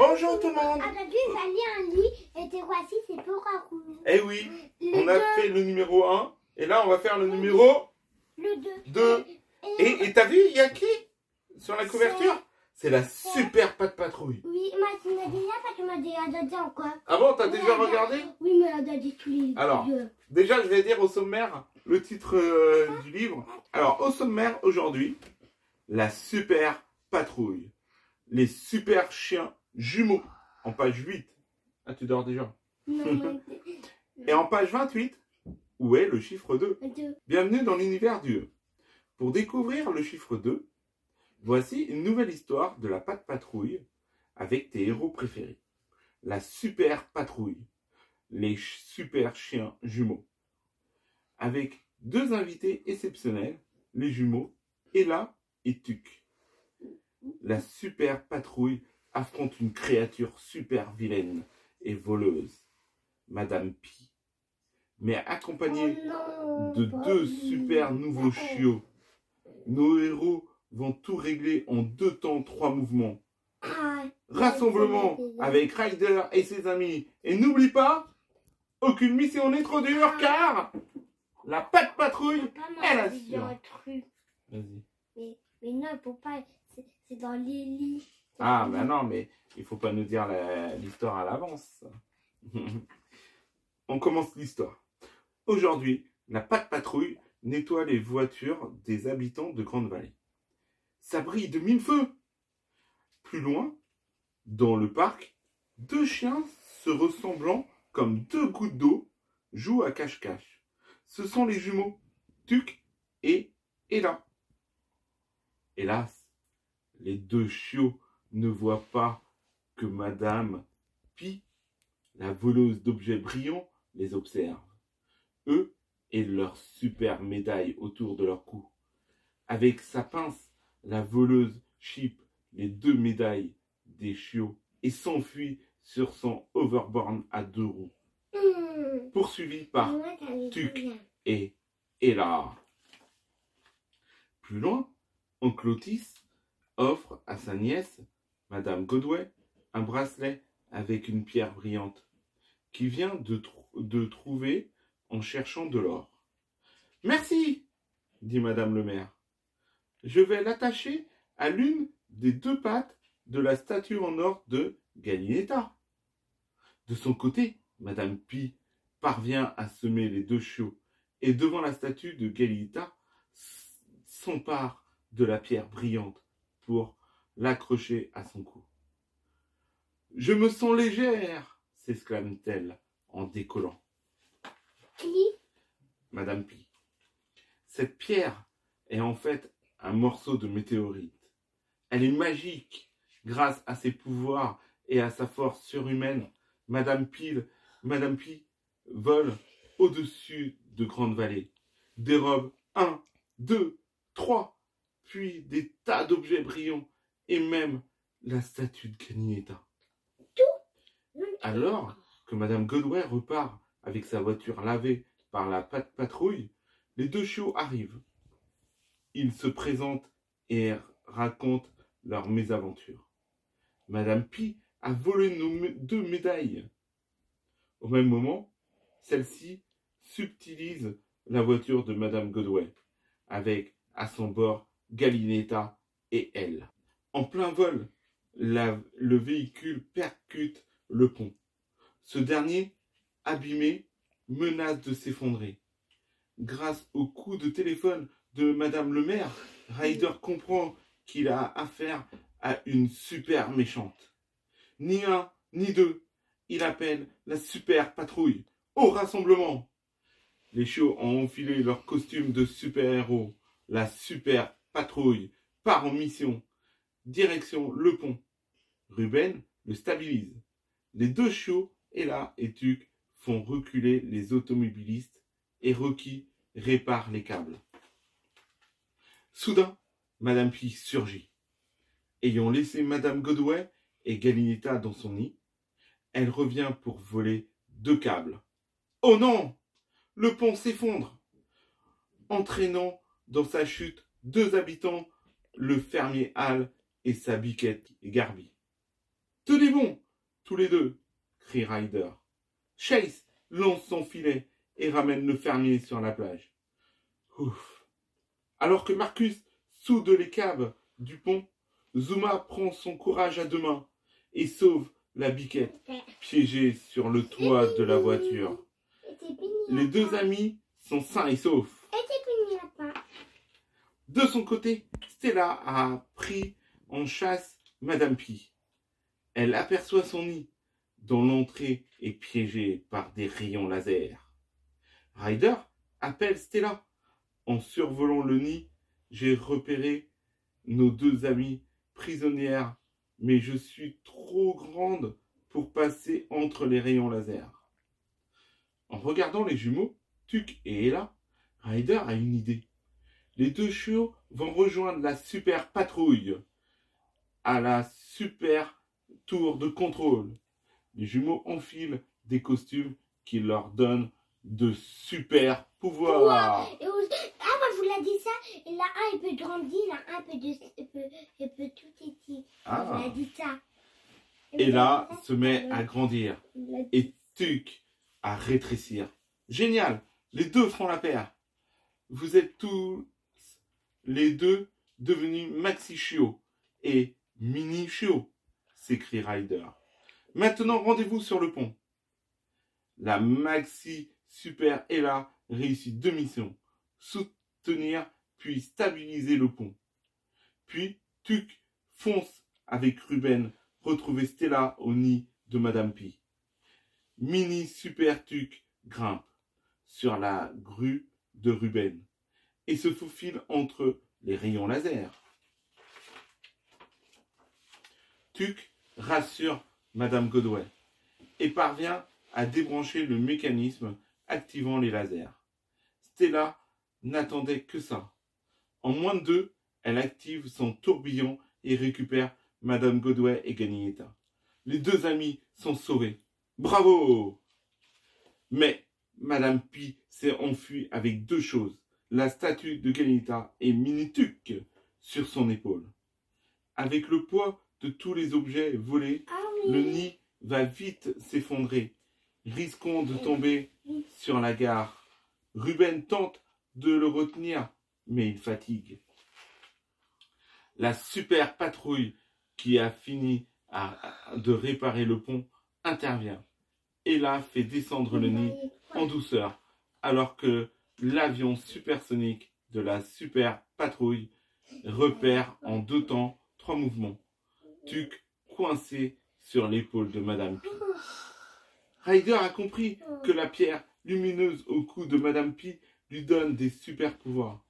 Bonjour tout le monde. Aujourd'hui, va lire un livre et te voici, c'est pour raconter. Eh oui, on a fait le numéro 1 et là on va faire le numéro Le 2. Et t'as vu, il y a qui sur la couverture? C'est la super Pat Patrouille. Oui, moi tu m'as déjà pas, tu m'as déjà dit encore. Ah bon, t'as déjà regardé? Oui, mais elle a dit tous les Alors, déjà je vais dire au sommaire le titre du livre. Alors, au sommaire aujourd'hui, la super patrouille. Les super chiens jumeaux, en page 8. Ah, tu dors déjà. Non, Et en page 28, où est le chiffre 2? deux. Bienvenue dans l'univers du E. Pour découvrir le chiffre 2, voici une nouvelle histoire de la Pat Patrouille avec tes héros préférés. La super patrouille, les super chiens jumeaux. Avec deux invités exceptionnels, les jumeaux Ella et Tuc. La super patrouille affronte une créature super vilaine et voleuse, Madame Pi, mais accompagnée de deux super nouveaux chiots. Nos héros vont tout régler en 2 temps 3 mouvements. Rassemblement avec Ryder et ses amis. Et n'oublie pas, aucune mission n'est trop dure car la Pat Patrouille, elle assure. Vas-y. Mais non, faut pas, c'est dans les lits. Ah, ben non, mais il faut pas nous dire l'histoire à l'avance. On commence l'histoire. Aujourd'hui, la Pat Patrouille nettoie les voitures des habitants de Grande-Vallée. Ça brille de mille feux. Plus loin, dans le parc, deux chiens se ressemblant comme deux gouttes d'eau jouent à cache-cache. Ce sont les jumeaux Tuc et Ella. Hélas, les deux chiots ne voient pas que Madame Pi, la voleuse d'objets brillants, les observe. Eux et leur super médaille autour de leur cou. Avec sa pince, la voleuse chipe les deux médailles des chiots et s'enfuit sur son hoverboard à 2 roues, poursuivi par Tuc et Ella. Plus loin, Oncle Otis offre à sa nièce, Madame Godway, un bracelet avec une pierre brillante qu'il vient de trouver en cherchant de l'or. « Merci, dit Madame le maire. Je vais l'attacher à l'une des 2 pattes de la statue en or de Galinetta. » De son côté, Madame Pi parvient à semer les 2 chiots et devant la statue de Galinetta s'empare de la pierre brillante pour l'accrocher à son cou. « Je me sens légère !» s'exclame-t-elle en décollant. Qui? Madame Pi. Cette pierre est en fait un morceau de météorite. Elle est magique. Grâce à ses pouvoirs et à sa force surhumaine, Madame Pi vole au-dessus de Grande-Vallée, dérobe 1, 2, 3, puis des tas d'objets brillants et même la statue de Galinetta. Alors que Madame Godway repart avec sa voiture lavée par la Pat Patrouille, les 2 chiots arrivent. Ils se présentent et racontent leur mésaventure. Madame Pi a volé nos 2 médailles. Au même moment, celle-ci subtilise la voiture de Madame Godway, avec à son bord Galinetta et elle. En plein vol, le véhicule percute le pont. Ce dernier, abîmé, menace de s'effondrer. Grâce au coup de téléphone de Madame le maire, Ryder comprend qu'il a affaire à une super méchante. Ni un, ni deux, il appelle la super patrouille. Au rassemblement! Les chiots ont enfilé leur costume de super-héros. La super patrouille part en mission. Direction le pont. Ruben le stabilise. Les 2 chiots, Ella et Tuc, font reculer les automobilistes et Rocky répare les câbles. Soudain, Madame Pi surgit. Ayant laissé Madame Godway et Galinetta dans son nid, elle revient pour voler 2 câbles. Oh non! Le pont s'effondre, entraînant dans sa chute 2 habitants, le fermier Hal et sa biquette Garby. Tenez bon, tous les deux, crie Ryder. Chase lance son filet et ramène le fermier sur la plage. Ouf. Alors que Marcus soude les câbles du pont, Zuma prend son courage à deux mains et sauve la biquette piégée sur le toit de la voiture. Les deux amis sont sains et saufs. De son côté, Stella a pris en chasse Madame Pi. Elle aperçoit son nid, dont l'entrée est piégée par des rayons laser. Ryder appelle Stella. En survolant le nid, j'ai repéré nos deux amies prisonnières, mais je suis trop grande pour passer entre les rayons laser. En regardant les jumeaux, Tuck et Ella, Ryder a une idée. Les deux chiots vont rejoindre la super patrouille à la super tour de contrôle. Les jumeaux enfilent des costumes qui leur donnent de super pouvoirs. Moi, je vous l'ai dit ça. Et là, un, il peut grandir, là, un peut tout petit. Ah. Je vous l'ai dit ça. Et là, se met à grandir. Et Tuck à rétrécir. Génial. Les deux feront la paire. Vous êtes tous les deux devenus Maxi Chiot et Mini Chiot, s'écrie Ryder. Maintenant, rendez-vous sur le pont. La Maxi Super Ella réussit deux missions. Soutenir puis stabiliser le pont. Puis, Tuck fonce avec Ruben retrouver Stella au nid de Madame Pi. Mini Super Tuck grimpe sur la grue de Ruben et se faufile entre les rayons laser. Tuck rassure Madame Godway et parvient à débrancher le mécanisme activant les lasers. Stella n'attendait que ça. En moins de deux, elle active son tourbillon et récupère Madame Godway et Ganietta. Les deux amis sont sauvés. Bravo! Mais Madame Pi s'est enfuie avec deux choses. La statue de Ganietta et Mini Tuck sur son épaule. Avec le poids de tous les objets volés, le nid va vite s'effondrer. Risquons de tomber sur la gare. Ruben tente de le retenir, mais il fatigue. La super patrouille qui a fini de réparer le pont intervient. Ella fait descendre le nid en douceur, alors que l'avion supersonique de la super patrouille repère en deux temps trois mouvements. Tuck coincé sur l'épaule de Madame Pi. Ryder a compris que la pierre lumineuse au cou de Madame Pi lui donne des super pouvoirs.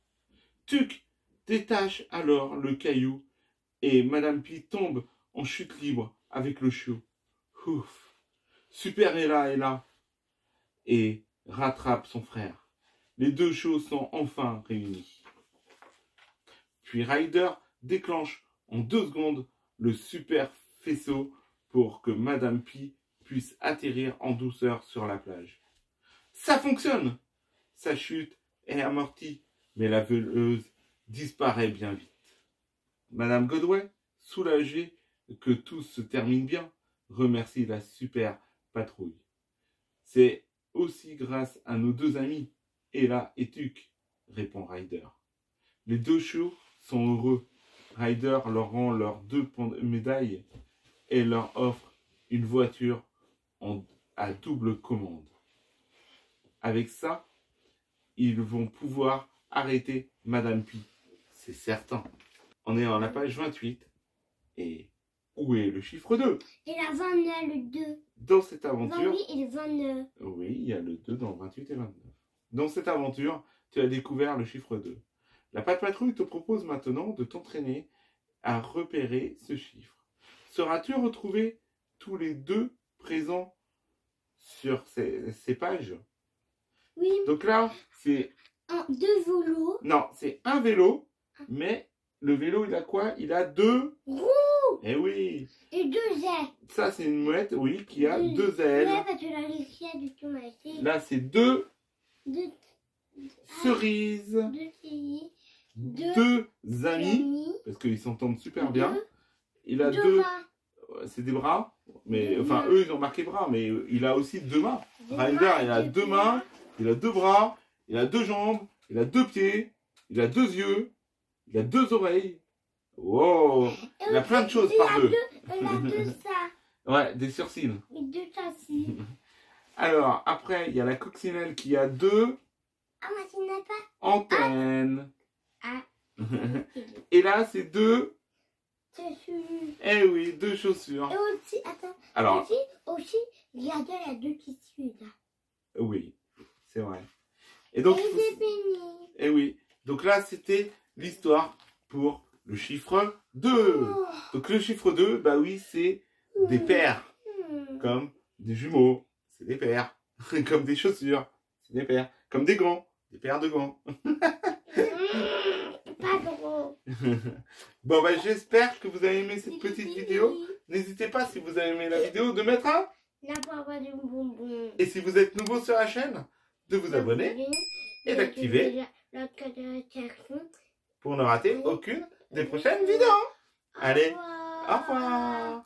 Tuck détache alors le caillou et Madame Pi tombe en chute libre avec le chiot. Ouf. Super Ella est là et rattrape son frère. Les deux chiots sont enfin réunis. Puis Ryder déclenche en 2 secondes le super faisceau pour que Madame Pi puisse atterrir en douceur sur la plage. Ça fonctionne! Sa chute est amortie, mais la voleuse disparaît bien vite. Madame Godway, soulagée que tout se termine bien, remercie la super patrouille. C'est aussi grâce à nos deux amis, Ella et Tuck, répond Ryder. Les deux chiots sont heureux. Ryder leur rend leurs 2 médailles et leur offre une voiture à double commande. Avec ça, ils vont pouvoir arrêter Madame Pi, c'est certain. On est à la page 28. Et où est le chiffre 2? Et la 29, le 2. Dans cette aventure... 28 et le 29. Oui, il y a le 2 dans 28 et 29. Dans cette aventure, tu as découvert le chiffre 2. La Patte Patrouille te propose maintenant de t'entraîner à repérer ce chiffre. Seras-tu retrouvé tous les deux présents sur ces pages? Oui. Donc là, c'est... 2 vélos. Non, c'est un vélo, mais le vélo, il a quoi? Il a 2 roues. Eh oui. Et 2 ailes. Ça, c'est une mouette, oui, qui a 2 ailes. Ouais, parce que la Lucia du tout m'a été. Là, c'est 2 Deux cerises. 2 filles. 2 amis, parce qu'ils s'entendent super bien. Il a 2 c'est des bras. Mais, enfin, eux, ils ont marqué bras, mais il a aussi 2 mains. Ryder, il a 2 mains, il a 2 bras, il a 2 jambes, il a 2 pieds, il a 2 yeux, il a 2 oreilles. Wow! Il a plein de choses par deux. Il a 2 ça. Ouais, des sourcils. Et 2 châssis. Alors, après, il y a la coccinelle qui a 2 Ah, moi, tu n'as pas. antennes. Ah. Et là, c'est 2... Chaussures. Eh oui, 2 chaussures. Et aussi, attends. Alors, Aussi, il y a 2 tissus là. oui, c'est vrai. Et donc, Et c'est fini. eh oui. Donc là, c'était l'histoire pour le chiffre 2. Oh. Donc le chiffre 2, bah oui, c'est des paires. Comme des jumeaux, c'est des paires. Comme des chaussures, c'est des paires. Comme des gants, des paires de gants. Pas drôle. Bon, bah j'espère que vous avez aimé cette petite vidéo. N'hésitez pas, si vous avez aimé la vidéo, de mettre un. La poire du bonbon. Et si vous êtes nouveau sur la chaîne, de vous abonner et d'activer l'autre notification pour ne rater aucune des prochaines vidéos. Allez, Au revoir. au revoir.